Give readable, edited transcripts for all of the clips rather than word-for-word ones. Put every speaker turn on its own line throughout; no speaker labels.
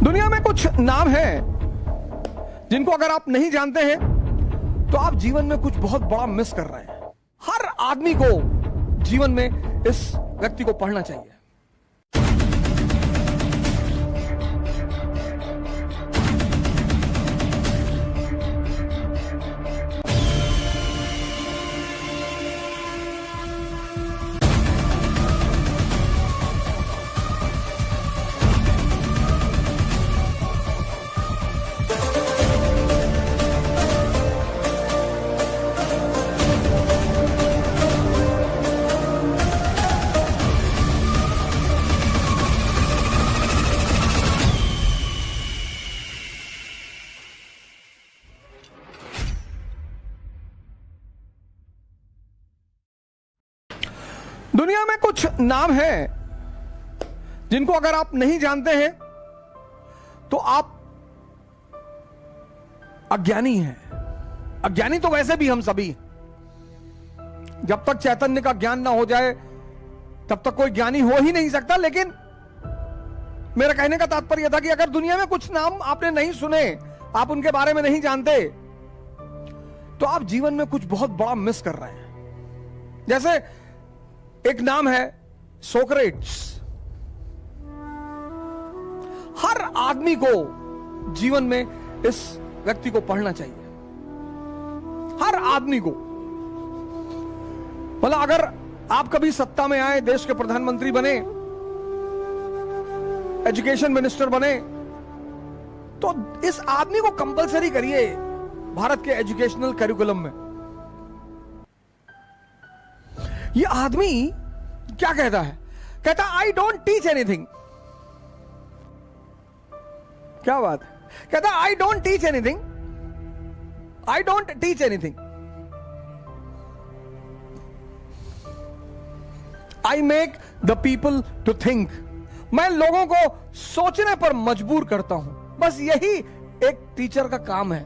दुनिया में कुछ नाम हैं जिनको अगर आप नहीं जानते हैं तो आप जीवन में कुछ बहुत बड़ा मिस कर रहे हैं। हर आदमी को जीवन में इस व्यक्ति को पढ़ना चाहिए। दुनिया में कुछ नाम हैं जिनको अगर आप नहीं जानते हैं तो आप अज्ञानी हैं। अज्ञानी तो वैसे भी हम सभी, जब तक चैतन्य का ज्ञान ना हो जाए तब तक कोई ज्ञानी हो ही नहीं सकता। लेकिन मेरा कहने का तात्पर्य था कि अगर दुनिया में कुछ नाम आपने नहीं सुने, आप उनके बारे में नहीं जानते, तो आप जीवन में कुछ बहुत बड़ा मिस कर रहे हैं। जैसे एक नाम है सोक्रेट्स। हर आदमी को जीवन में इस व्यक्ति को पढ़ना चाहिए। हर आदमी को, मतलब अगर आप कभी सत्ता में आए, देश के प्रधानमंत्री बने, एजुकेशन मिनिस्टर बने, तो इस आदमी को कंपलसरी करिए भारत के एजुकेशनल करिकुलम में। ये आदमी क्या कहता है? कहता आई डोंट टीच एनीथिंग। क्या बात है? कहता I don't teach anything, I don't teach anything, I make the people to think. मैं लोगों को सोचने पर मजबूर करता हूं। बस यही एक टीचर का काम है।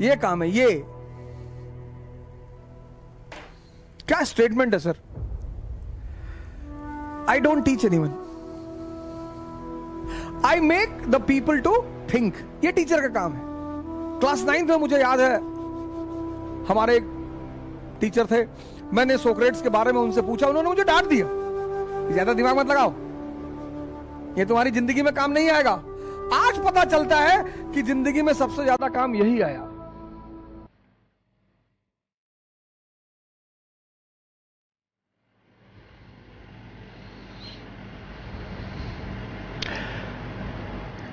ये काम है। ये क्या स्टेटमेंट है sir? I don't teach anyone, I make the people to think. ये टीचर का काम है। क्लास 9 में मुझे याद है, हमारे एक टीचर थे, मैंने सोक्रेट्स के बारे में उनसे पूछा, उन्होंने मुझे डांट दिया, ज्यादा दिमाग मत लगाओ, ये तुम्हारी जिंदगी में काम नहीं आएगा। आज पता चलता है कि जिंदगी में सबसे ज्यादा काम यही आया।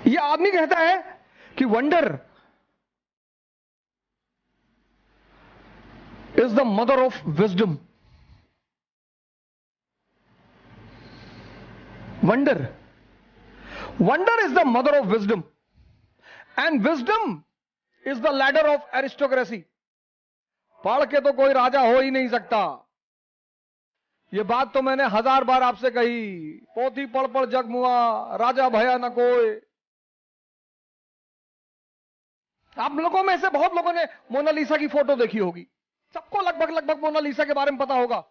ये आदमी कहता है कि wonder is the mother of wisdom. Wonder is the mother of wisdom and wisdom is the ladder of aristocracy. पढ़ के तो कोई राजा हो ही नहीं सकता। ये बात तो मैंने 1000 बार आपसे कही। पोथी पढ़ पढ़ जग मुआ, राजा भया न कोई। आप लोगों में से बहुत लोगों ने मोनालिसा की फोटो देखी होगी। सबको लगभग मोनालिसा के बारे में पता होगा।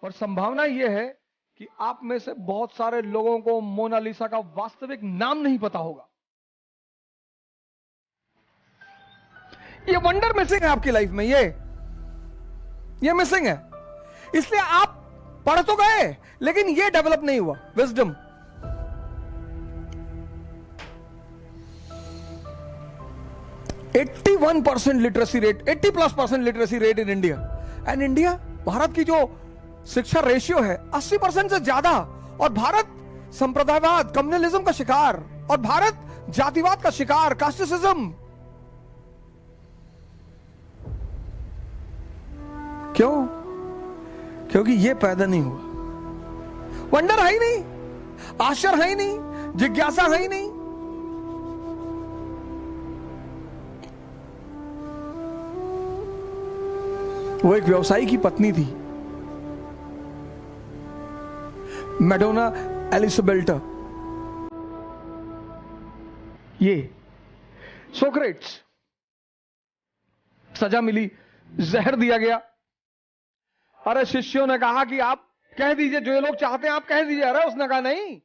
और संभावना यह है कि आप में से बहुत सारे लोगों को मोनालिसा का वास्तविक नाम नहीं पता होगा। ये वंडर मिसिंग है आपकी लाइफ में। ये मिसिंग है। इसलिए आप पढ़ तो गए लेकिन ये डेवलप नहीं हुआ, wisdom. %81 literacy rate, 80+% literacy rate in India. And India, Bharat की जो शिक्षा रेशियो है 80% से ज्यादा। और भारत संप्रदायवाद, कम्युनलिज्म का शिकार, और भारत जातिवाद का शिकार, कास्टिसिज्म। क्यों? क्योंकि ये पैदा नहीं हुआ। वंडर है ही नहीं, आश्चर्य है ही नहीं, जिज्ञासा है ही नहीं। वो एक व्यवसायी की पत्नी थी, मैडोना एलिसबेल्टा। ये सोक्रेट्स, सजा मिली, जहर दिया गया। अरे शिष्यों ने कहा कि आप कह दीजिए, जो ये लोग चाहते हैं आप कह दीजिए। अरे उसने कहा नहीं,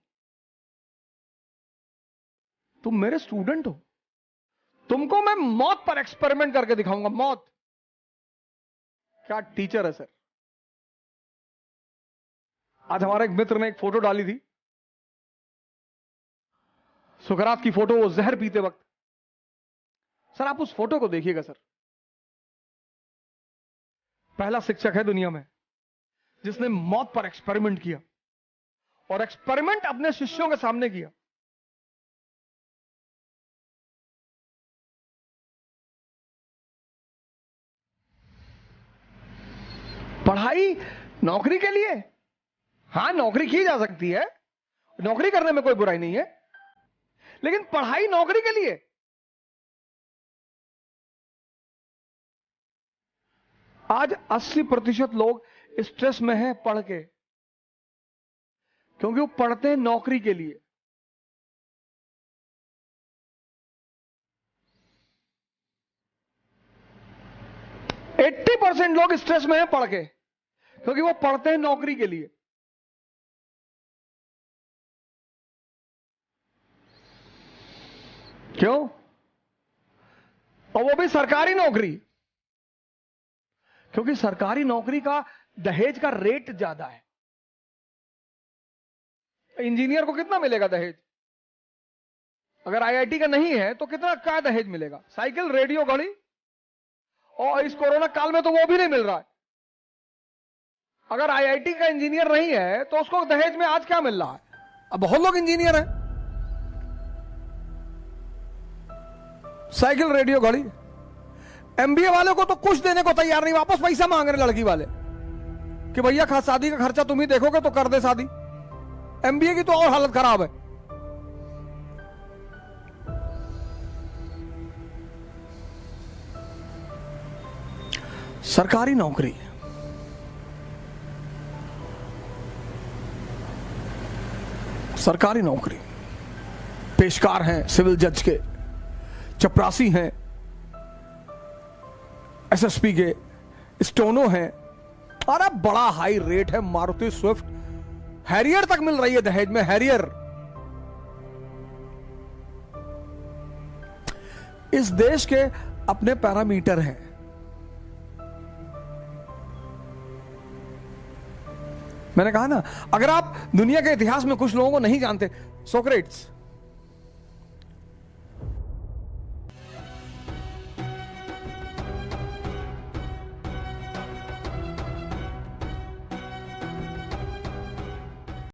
तुम मेरे स्टूडेंट हो, तुमको मैं मौत पर एक्सपेरिमेंट करके दिखाऊंगा। मौत। क्या टीचर है सर। आज हमारे एक मित्र ने एक फोटो डाली थी, सुकरात की फोटो, वो जहर पीते वक्त। सर आप उस फोटो को देखिएगा सर। पहला शिक्षक है दुनिया में जिसने मौत पर एक्सपेरिमेंट किया, और एक्सपेरिमेंट अपने शिष्यों के सामने किया। पढ़ाई नौकरी के लिए, हां नौकरी की जा सकती है, नौकरी करने में कोई बुराई नहीं है, लेकिन पढ़ाई नौकरी के लिए। आज 80% लोग स्ट्रेस में हैं पढ़ के, क्योंकि वो पढ़ते हैं नौकरी के लिए। %80 लोग स्ट्रेस में हैं पढ़ के, क्योंकि वो पढ़ते हैं नौकरी के लिए। क्यों? और वो भी सरकारी नौकरी, क्योंकि सरकारी नौकरी का दहेज का रेट ज्यादा है। इंजीनियर को कितना मिलेगा दहेज? अगर आईआईटी का नहीं है तो कितना क्या दहेज मिलेगा? साइकिल, रेडियो, घड़ी। और इस कोरोना काल में तो वो भी नहीं मिल रहा है। अगर आईआईटी का इंजीनियर नहीं है तो उसको दहेज में आज क्या मिल रहा है? अब बहुत लोग इंजीनियर हैं। साइकिल, रेडियो, घड़ी। एमबीए वाले को तो कुछ देने को तैयार नहीं, वापस पैसा मांग रहे लड़की वाले कि भैया शादी का खर्चा तुम ही देखोगे तो कर दे शादी। एमबीए की तो और हालत खराब है। सरकारी नौकरी, सरकारी नौकरी, पेशकार हैं सिविल जज के, चपरासी हैं एसएसपी के, स्टोनो हैं। अरे बड़ा हाई रेट है। मारुति स्विफ्ट, हैरियर तक मिल रही है दहेज में। हैरियर। इस देश के अपने पैरामीटर हैं। मैंने कहा ना, अगर आप दुनिया के इतिहास में कुछ लोगों को नहीं जानते, सोक्रेट्स